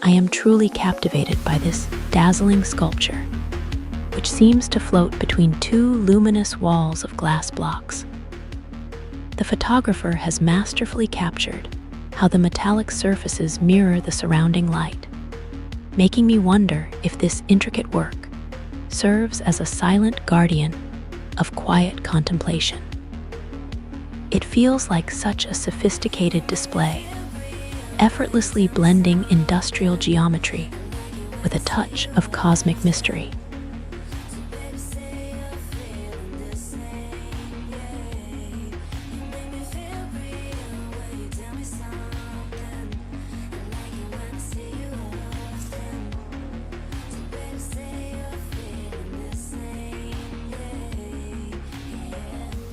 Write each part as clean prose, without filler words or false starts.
I am truly captivated by this dazzling sculpture, which seems to float between two luminous walls of glass blocks. The photographer has masterfully captured how the metallic surfaces mirror the surrounding light, making me wonder if this intricate work serves as a silent guardian of quiet contemplation. It feels like such a sophisticated display, effortlessly blending industrial geometry with a touch of cosmic mystery.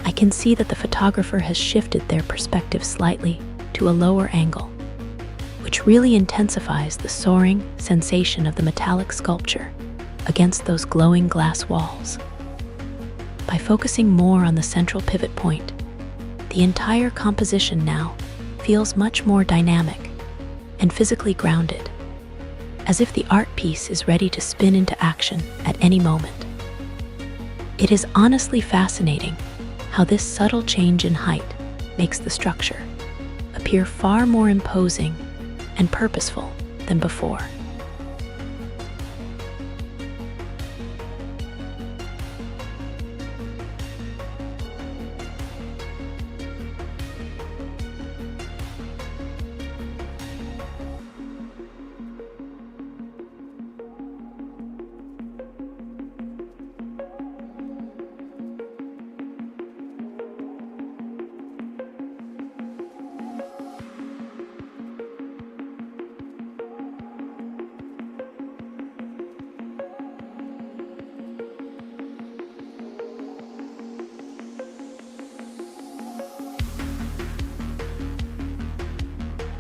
I can see that the photographer has shifted their perspective slightly to a lower angle, which really intensifies the soaring sensation of the metallic sculpture against those glowing glass walls. By focusing more on the central pivot point, the entire composition now feels much more dynamic and physically grounded, as if the art piece is ready to spin into action at any moment. It is honestly fascinating how this subtle change in height makes the structure appear far more imposing and purposeful than before.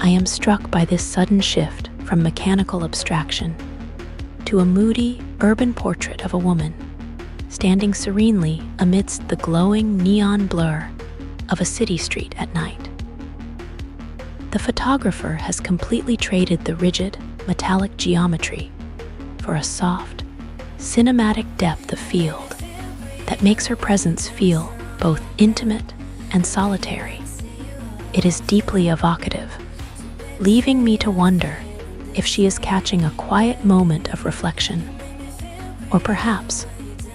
I am struck by this sudden shift from mechanical abstraction to a moody, urban portrait of a woman standing serenely amidst the glowing neon blur of a city street at night. The photographer has completely traded the rigid, metallic geometry for a soft, cinematic depth of field that makes her presence feel both intimate and solitary. It is deeply evocative, leaving me to wonder if she is catching a quiet moment of reflection, or perhaps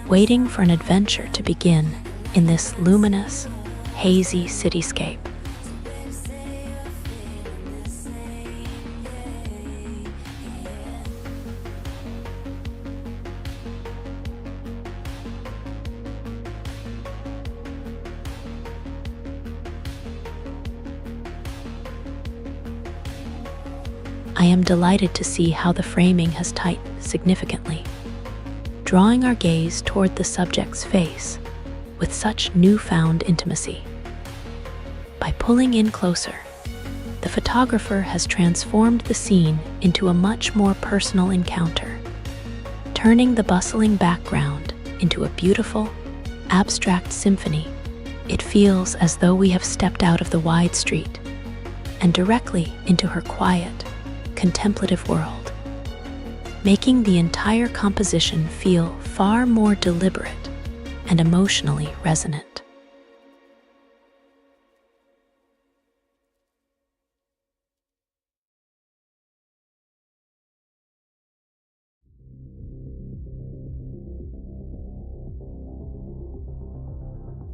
waiting for an adventure to begin in this luminous, hazy cityscape. I am delighted to see how the framing has tightened significantly, drawing our gaze toward the subject's face with such newfound intimacy. By pulling in closer, the photographer has transformed the scene into a much more personal encounter, turning the bustling background into a beautiful, abstract symphony. It feels as though we have stepped out of the wide street and directly into her quiet, contemplative world, making the entire composition feel far more deliberate and emotionally resonant.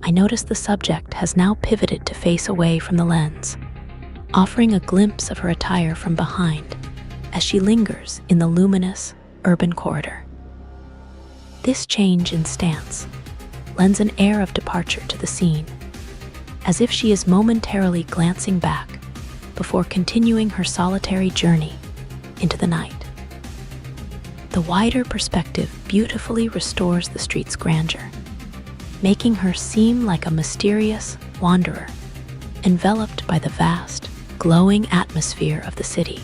I notice the subject has now pivoted to face away from the lens, offering a glimpse of her attire from behind as she lingers in the luminous urban corridor. This change in stance lends an air of departure to the scene, as if she is momentarily glancing back before continuing her solitary journey into the night. The wider perspective beautifully restores the street's grandeur, making her seem like a mysterious wanderer enveloped by the vast, glowing atmosphere of the city.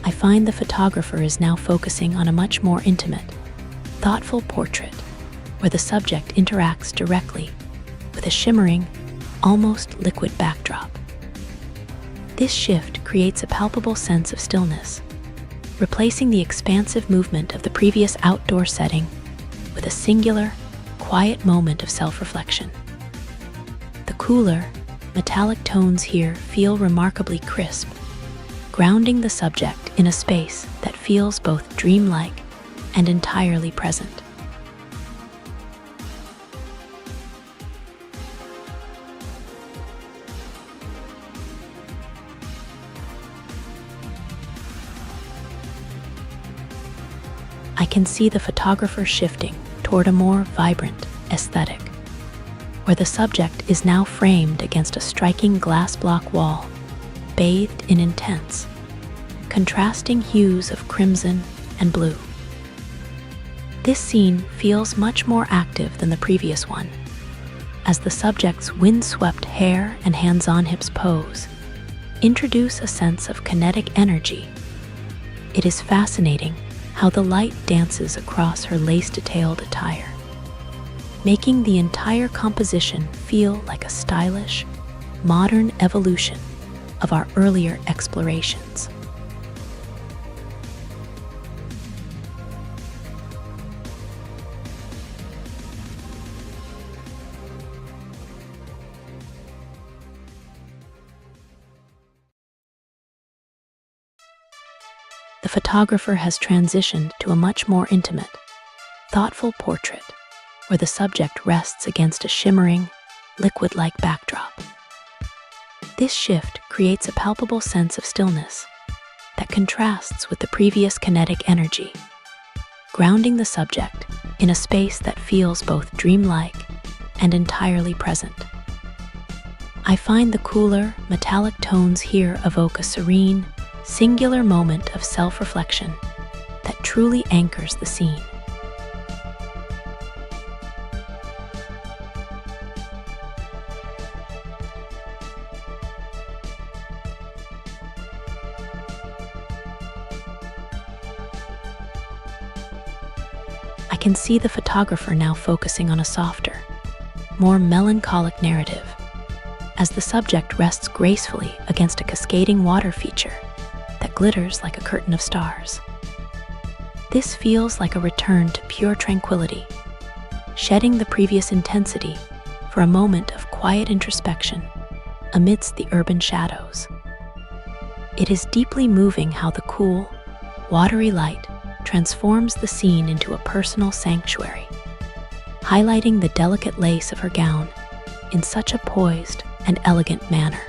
I find the photographer is now focusing on a much more intimate, thoughtful portrait where the subject interacts directly with a shimmering, almost liquid backdrop. This shift creates a palpable sense of stillness, replacing the expansive movement of the previous outdoor setting with a singular, quiet moment of self-reflection. The cooler, metallic tones here feel remarkably crisp, grounding the subject in a space that feels both dreamlike and entirely present. I can see the photographer shifting toward a more vibrant aesthetic, where the subject is now framed against a striking glass block wall, bathed in intense, contrasting hues of crimson and blue. This scene feels much more active than the previous one, as the subject's windswept hair and hands-on hips pose introduce a sense of kinetic energy. It is fascinating how the light dances across her lace-detailed attire, making the entire composition feel like a stylish, modern evolution of our earlier explorations. The photographer has transitioned to a much more intimate, thoughtful portrait where the subject rests against a shimmering, liquid-like backdrop. This shift creates a palpable sense of stillness that contrasts with the previous kinetic energy, grounding the subject in a space that feels both dreamlike and entirely present. I find the cooler, metallic tones here evoke a serene, singular moment of self-reflection that truly anchors the scene. I can see the photographer now focusing on a softer, more melancholic narrative, as the subject rests gracefully against a cascading water feature that glitters like a curtain of stars. This feels like a return to pure tranquility, shedding the previous intensity for a moment of quiet introspection amidst the urban shadows. It is deeply moving how the cool, watery light transforms the scene into a personal sanctuary, highlighting the delicate lace of her gown in such a poised and elegant manner.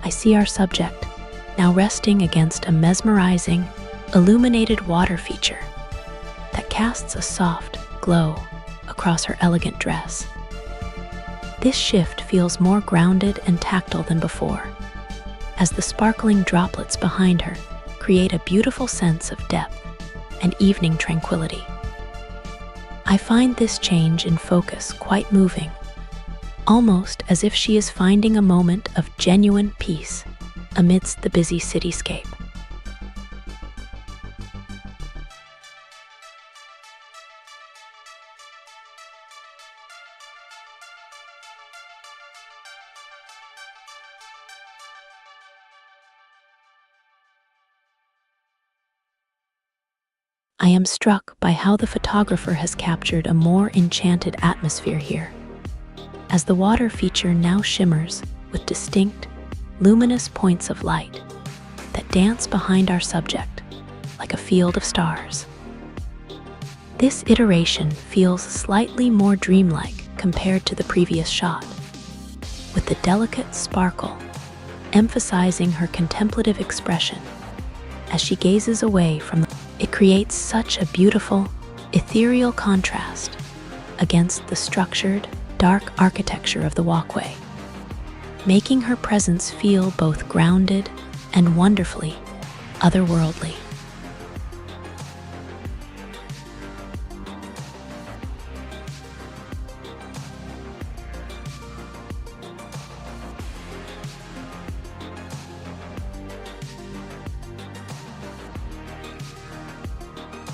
I see our subject now resting against a mesmerizing, illuminated water feature that casts a soft glow across her elegant dress. This shift feels more grounded and tactile than before, as the sparkling droplets behind her create a beautiful sense of depth and evening tranquility. I find this change in focus quite moving, almost as if she is finding a moment of genuine peace amidst the busy cityscape. I am struck by how the photographer has captured a more enchanted atmosphere here, as the water feature now shimmers with distinct, luminous points of light that dance behind our subject like a field of stars. This iteration feels slightly more dreamlike compared to the previous shot, with the delicate sparkle emphasizing her contemplative expression as she gazes away from the. It creates such a beautiful, ethereal contrast against the structured, dark architecture of the walkway, making her presence feel both grounded and wonderfully otherworldly.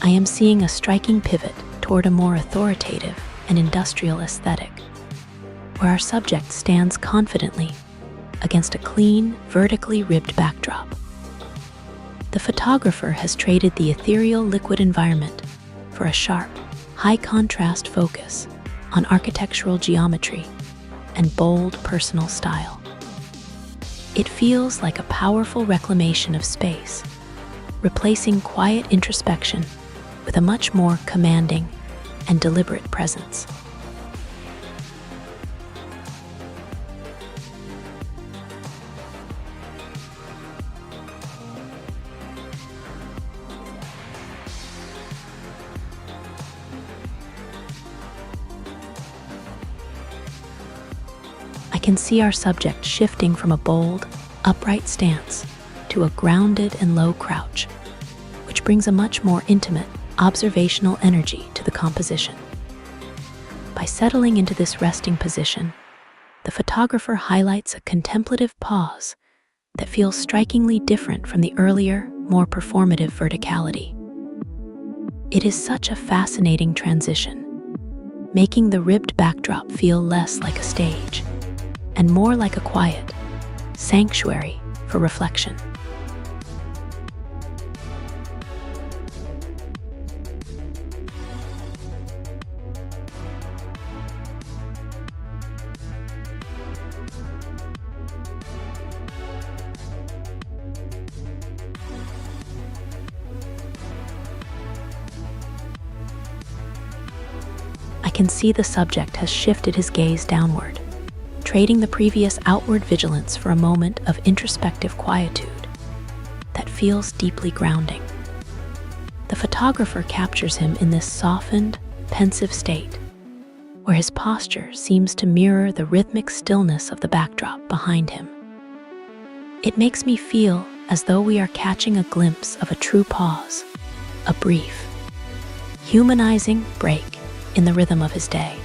I am seeing a striking pivot toward a more authoritative and industrial aesthetic, where our subject stands confidently against a clean, vertically ribbed backdrop. The photographer has traded the ethereal liquid environment for a sharp, high-contrast focus on architectural geometry and bold personal style. It feels like a powerful reclamation of space, replacing quiet introspection with a much more commanding and deliberate presence. I can see our subject shifting from a bold, upright stance to a grounded and low crouch, which brings a much more intimate, observational energy to the composition. By settling into this resting position, the photographer highlights a contemplative pause that feels strikingly different from the earlier, more performative verticality. It is such a fascinating transition, making the ribbed backdrop feel less like a stage and more like a quiet sanctuary for reflection. I can see the subject has shifted his gaze downward, trading the previous outward vigilance for a moment of introspective quietude that feels deeply grounding. The photographer captures him in this softened, pensive state, where his posture seems to mirror the rhythmic stillness of the backdrop behind him. It makes me feel as though we are catching a glimpse of a true pause, a brief, humanizing break in the rhythm of his day.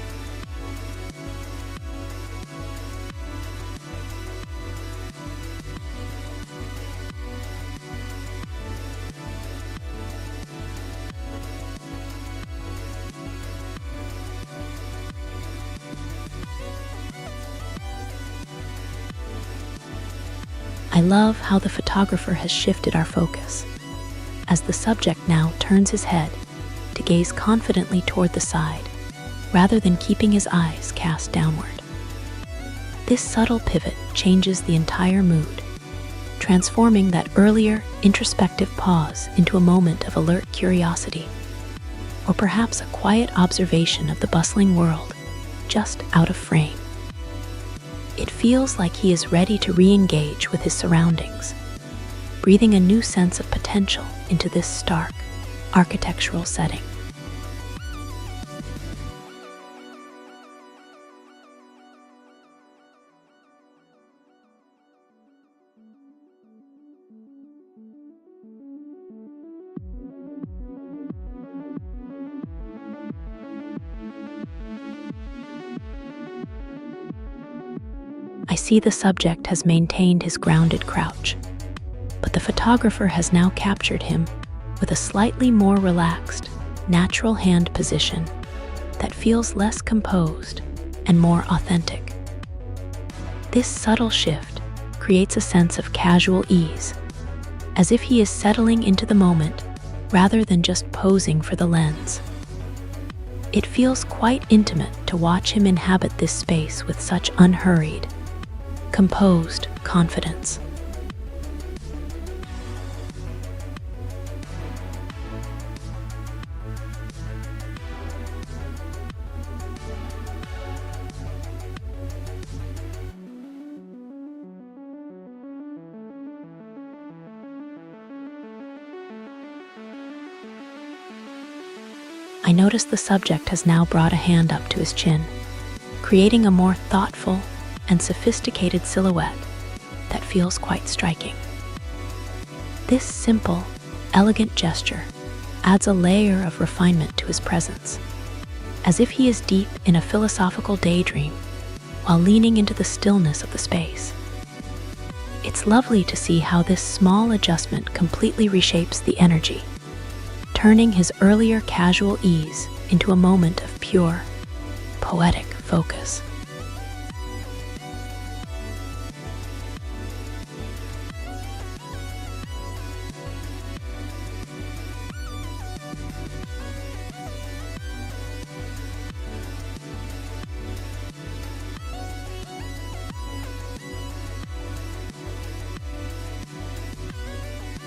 I love how the photographer has shifted our focus, as the subject now turns his head to gaze confidently toward the side, rather than keeping his eyes cast downward. This subtle pivot changes the entire mood, transforming that earlier introspective pause into a moment of alert curiosity, or perhaps a quiet observation of the bustling world just out of frame. It feels like he is ready to re-engage with his surroundings, breathing a new sense of potential into this stark, architectural setting. I see the subject has maintained his grounded crouch, but the photographer has now captured him with a slightly more relaxed, natural hand position that feels less composed and more authentic. This subtle shift creates a sense of casual ease, as if he is settling into the moment rather than just posing for the lens. It feels quite intimate to watch him inhabit this space with such unhurried, composed confidence. I notice the subject has now brought a hand up to his chin, creating a more thoughtful and sophisticated silhouette that feels quite striking. This simple, elegant gesture adds a layer of refinement to his presence, as if he is deep in a philosophical daydream while leaning into the stillness of the space. It's lovely to see how this small adjustment completely reshapes the energy, turning his earlier casual ease into a moment of pure, poetic focus.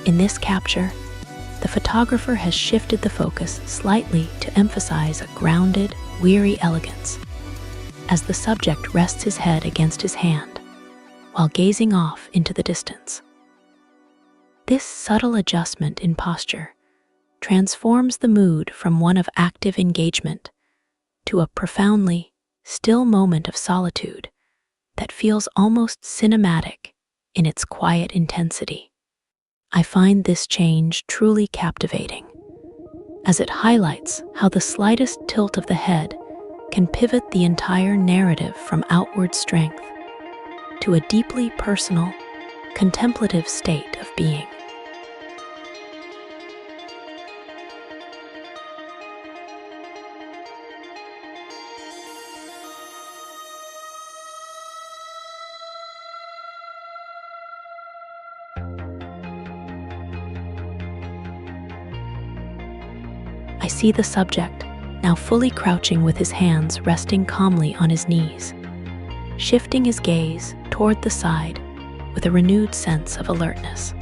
In this capture, the photographer has shifted the focus slightly to emphasize a grounded, weary elegance, as the subject rests his head against his hand while gazing off into the distance. This subtle adjustment in posture transforms the mood from one of active engagement to a profoundly still moment of solitude that feels almost cinematic in its quiet intensity. I find this change truly captivating, as it highlights how the slightest tilt of the head can pivot the entire narrative from outward strength to a deeply personal, contemplative state of being. I see the subject, now fully crouching with his hands resting calmly on his knees, shifting his gaze toward the side with a renewed sense of alertness.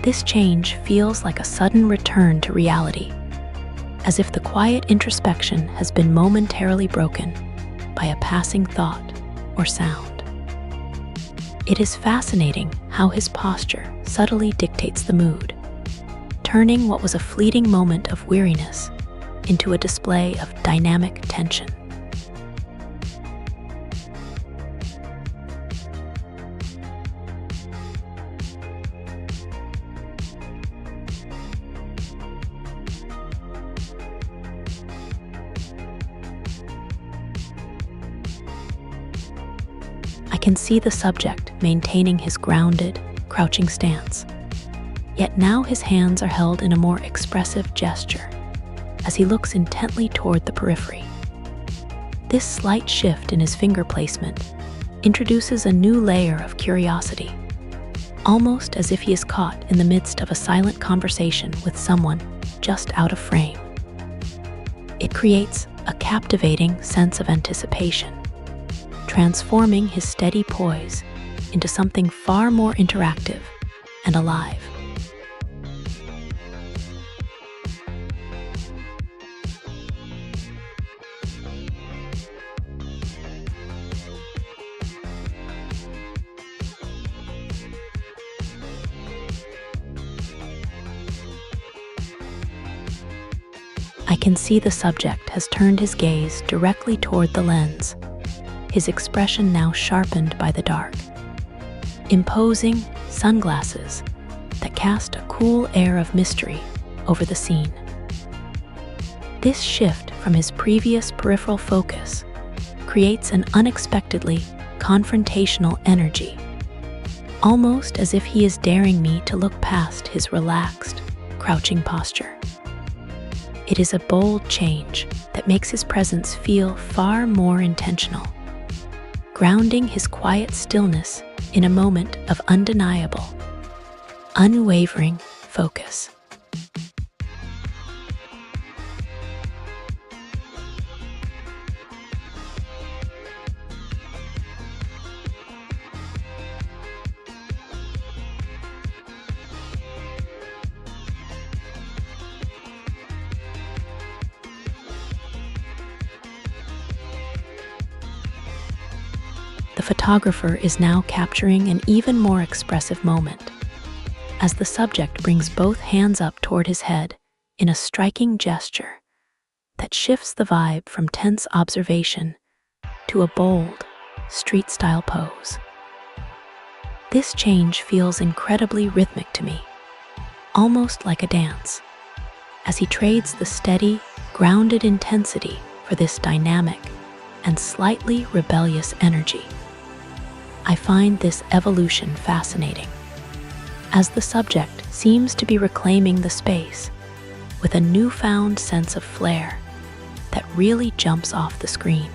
This change feels like a sudden return to reality, as if the quiet introspection has been momentarily broken by a passing thought or sound. It is fascinating how his posture subtly dictates the mood, turning what was a fleeting moment of weariness into a display of dynamic tension. I can see the subject maintaining his grounded, crouching stance. Yet now his hands are held in a more expressive gesture as he looks intently toward the periphery. This slight shift in his finger placement introduces a new layer of curiosity, almost as if he is caught in the midst of a silent conversation with someone just out of frame. It creates a captivating sense of anticipation, transforming his steady poise into something far more interactive and alive. I can see the subject has turned his gaze directly toward the lens, his expression now sharpened by the dark. Imposing sunglasses that cast a cool air of mystery over the scene. This shift from his previous peripheral focus creates an unexpectedly confrontational energy, almost as if he is daring me to look past his relaxed, crouching posture. It is a bold change that makes his presence feel far more intentional, grounding his quiet stillness in a moment of undeniable, unwavering focus. The photographer is now capturing an even more expressive moment, as the subject brings both hands up toward his head in a striking gesture that shifts the vibe from tense observation to a bold, street-style pose. This change feels incredibly rhythmic to me, almost like a dance, as he trades the steady, grounded intensity for this dynamic and slightly rebellious energy. I find this evolution fascinating, as the subject seems to be reclaiming the space with a newfound sense of flair that really jumps off the screen.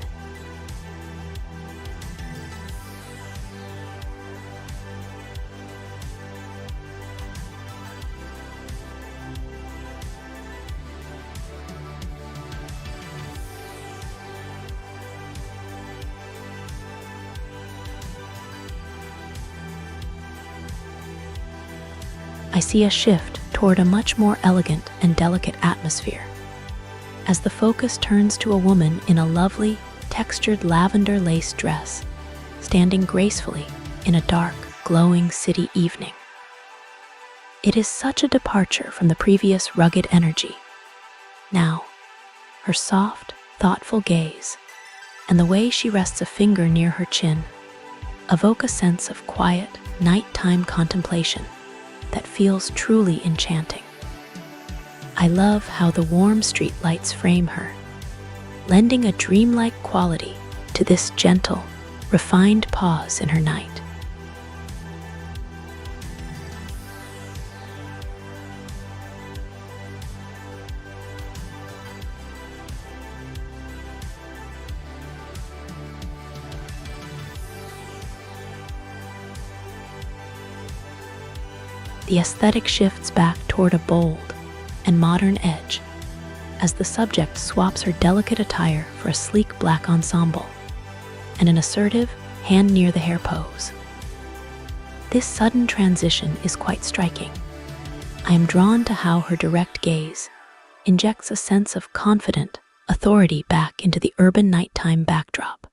I see a shift toward a much more elegant and delicate atmosphere, as the focus turns to a woman in a lovely, textured lavender lace dress, standing gracefully in a dark, glowing city evening. It is such a departure from the previous rugged energy. Now, her soft, thoughtful gaze, and the way she rests a finger near her chin, evoke a sense of quiet, nighttime contemplation that feels truly enchanting. I love how the warm street lights frame her, lending a dreamlike quality to this gentle, refined pause in her night. The aesthetic shifts back toward a bold and modern edge as the subject swaps her delicate attire for a sleek black ensemble and an assertive hand near the hair pose. This sudden transition is quite striking. I am drawn to how her direct gaze injects a sense of confident authority back into the urban nighttime backdrop.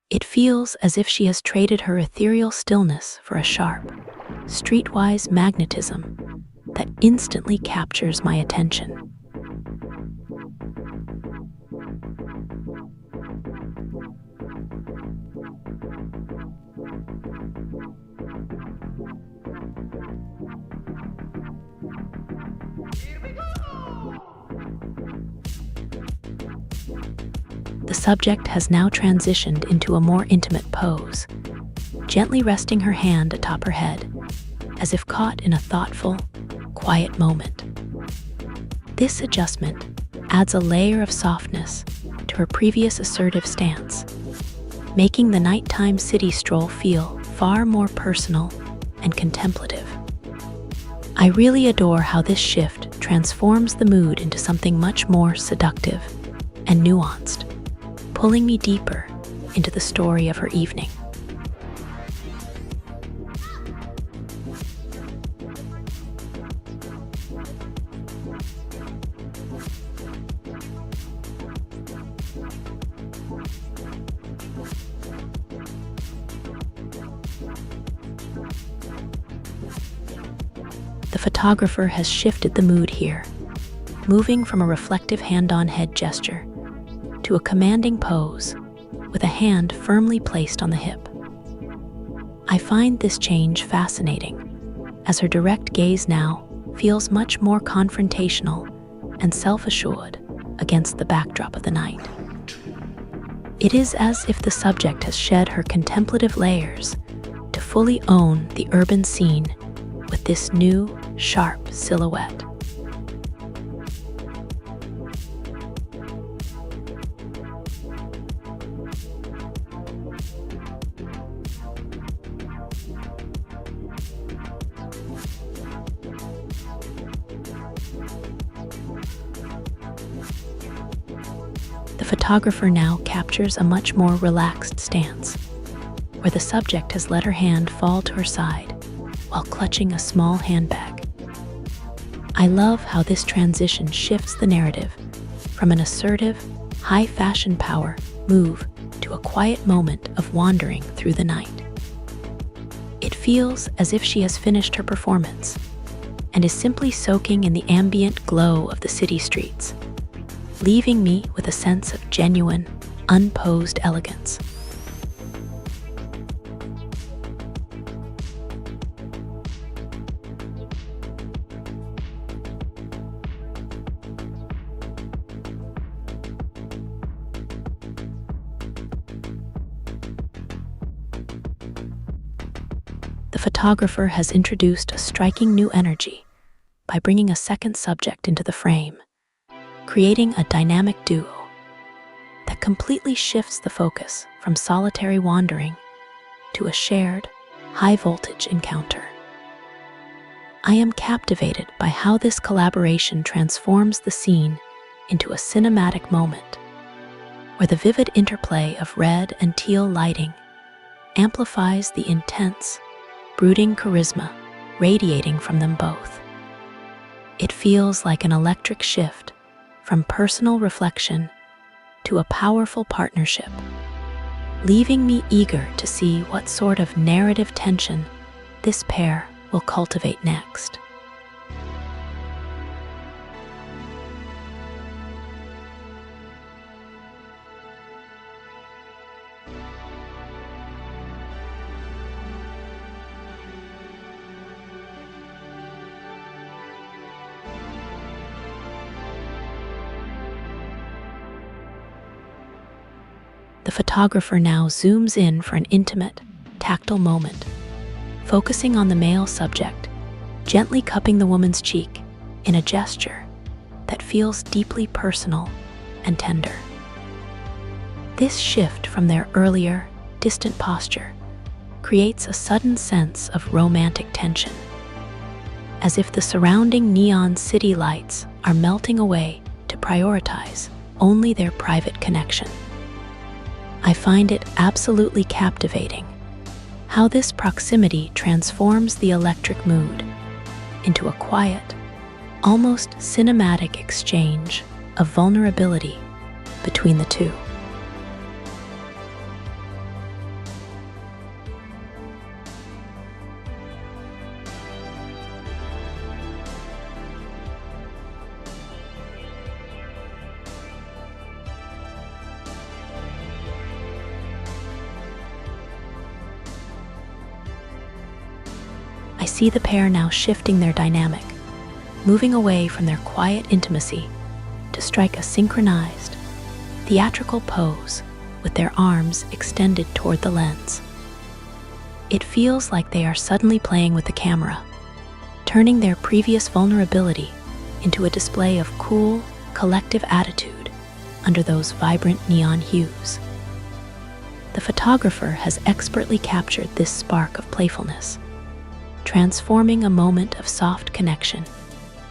It feels as if she has traded her ethereal stillness for a sharp, streetwise magnetism that instantly captures my attention. The subject has now transitioned into a more intimate pose, gently resting her hand atop her head, as if caught in a thoughtful, quiet moment. This adjustment adds a layer of softness to her previous assertive stance, making the nighttime city stroll feel far more personal and contemplative. I really adore how this shift transforms the mood into something much more seductive and nuanced, pulling me deeper into the story of her evening. The photographer has shifted the mood here, moving from a reflective hand-on head gesture to a commanding pose with a hand firmly placed on the hip. I find this change fascinating, as her direct gaze now feels much more confrontational and self-assured against the backdrop of the night. It is as if the subject has shed her contemplative layers to fully own the urban scene with this new, sharp silhouette. The photographer now captures a much more relaxed stance, where the subject has let her hand fall to her side while clutching a small handbag. I love how this transition shifts the narrative from an assertive, high fashion power move to a quiet moment of wandering through the night. It feels as if she has finished her performance and is simply soaking in the ambient glow of the city streets, leaving me with a sense of genuine, unposed elegance. The photographer has introduced a striking new energy by bringing a second subject into the frame, creating a dynamic duo that completely shifts the focus from solitary wandering to a shared, high-voltage encounter. I am captivated by how this collaboration transforms the scene into a cinematic moment, where the vivid interplay of red and teal lighting amplifies the intense, brooding charisma radiating from them both. It feels like an electric shift from personal reflection to a powerful partnership, leaving me eager to see what sort of narrative tension this pair will cultivate next. The photographer now zooms in for an intimate, tactile moment, focusing on the male subject, gently cupping the woman's cheek in a gesture that feels deeply personal and tender. This shift from their earlier, distant posture creates a sudden sense of romantic tension, as if the surrounding neon city lights are melting away to prioritize only their private connection. I find it absolutely captivating how this proximity transforms the electric mood into a quiet, almost cinematic exchange of vulnerability between the two. I see the pair now shifting their dynamic, moving away from their quiet intimacy to strike a synchronized, theatrical pose with their arms extended toward the lens. It feels like they are suddenly playing with the camera, turning their previous vulnerability into a display of cool, collective attitude under those vibrant neon hues. The photographer has expertly captured this spark of playfulness, transforming a moment of soft connection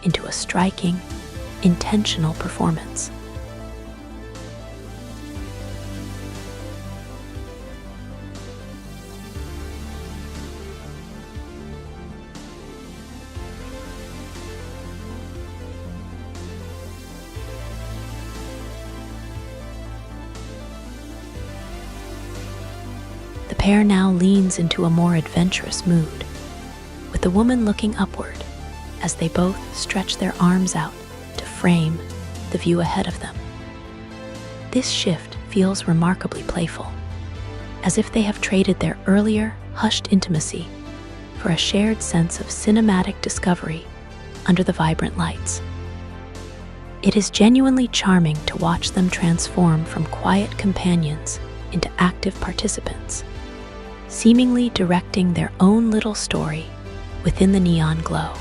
into a striking, intentional performance. The pair now leans into a more adventurous mood, with the woman looking upward as they both stretch their arms out to frame the view ahead of them. This shift feels remarkably playful, as if they have traded their earlier, hushed intimacy for a shared sense of cinematic discovery under the vibrant lights. It is genuinely charming to watch them transform from quiet companions into active participants, seemingly directing their own little story within the neon glow.